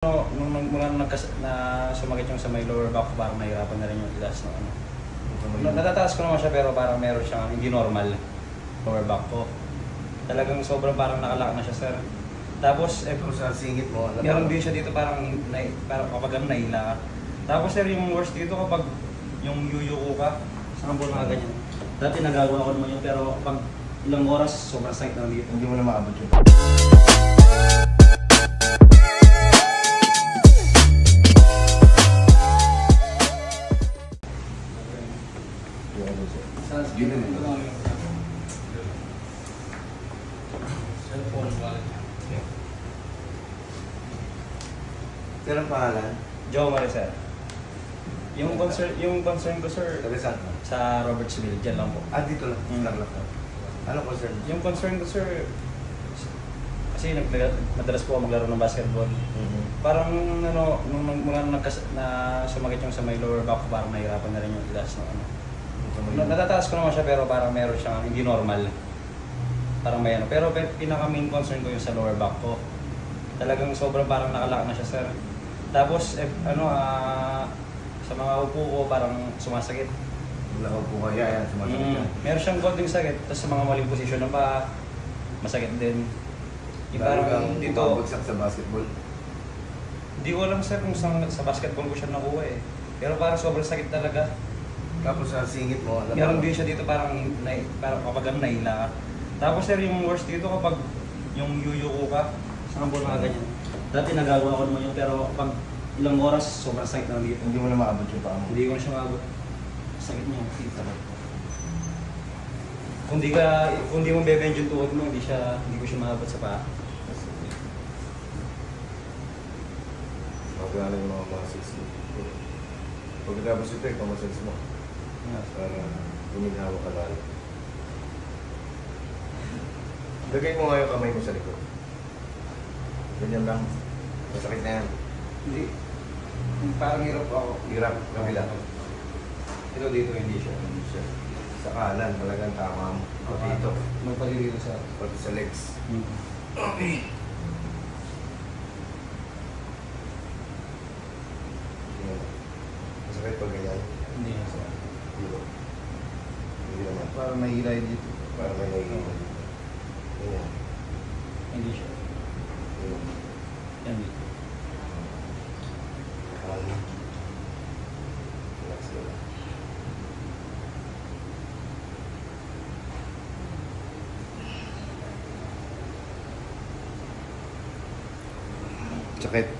Mula na sumakit yung sa may lower back ko, parang nahirapan na rin yung itaas ng ano. Natataas ko naman siya pero parang meron siyang hindi normal lower back ko. Talagang sobrang parang nakalak na siya, sir. Tapos, kung sa singit mo, meron din siya dito parang kapag ano, nahila ka. Tapos, sir, yung worst dito kapag yung yuyuko ka, sa kambol na ganyan. Dati nagagawa ko naman yun pero pag ilang oras, sobrang sakit na dito. Hindi mo na maabot yun. Sir, ang pangalan? Joe Maricel. Yung concern ko, sir, Saan? sa Robertsville, dyan lang po. Dito lang. Lang. Ano concern? Yung concern ko, sir, kasi madalas po ako maglaro ng basketball. Parang ano, mula na sumakit yung sa may lower back ko, parang nahirapan na rin yung itaas ng ano. Natataas ko naman siya pero parang meron siyang hindi normal. Parang may ano. Pero pinaka main concern ko yung sa lower back ko. Talagang sobrang parang nakalak na siya, sir. Tapos, sa mga upo ko, parang sumasakit. Wala upo ka, yan, sumasakit ka. Meron siyang konting sakit. Tapos sa mga maling posisyon ng paa, masakit din. Yung parang dito, bumabagsak sa basketball. Hindi ko alam, sir, kung sa basketball ko siya nakuha eh. Pero parang sobrang sakit talaga. Tapos sa singit mo, Meron din siya dito parang kapag ano, nahila ka. Tapos, sir, yung worst dito kapag yung yuyuko ka, sa kambol na ganyan. Dati nagagawa ko naman yun pero pag ilang oras, sobrang sakit na dito. Hindi mo na maabot yung paa mo. Hindi ko na siya maabot. Sakit niya. Kung di mo bebend yung tuhod mo, hindi ko siya maabot sa paa. Magkano yung mga sisi. Pagkatapos ito, ipamassage mo. Para guminawa ka lalo. Lagay mo nga yung kamay mo sa likod. Ganyan lang. Masakit na yan. Hindi. Parang hirap ako. Hirap. Kabila. Ito dito, hindi siya. Sa kanan, talagang tama mo. O dito. May pali dito sa... Pati sa legs. Okay. Yan. Masakit pag ganyan. Hindi na siya. Hindi naman. Parang nahihilay dito. Para may nagiging. Yan. Hindi siya. Yan. Yan dito. Relax ka lang. Sakit.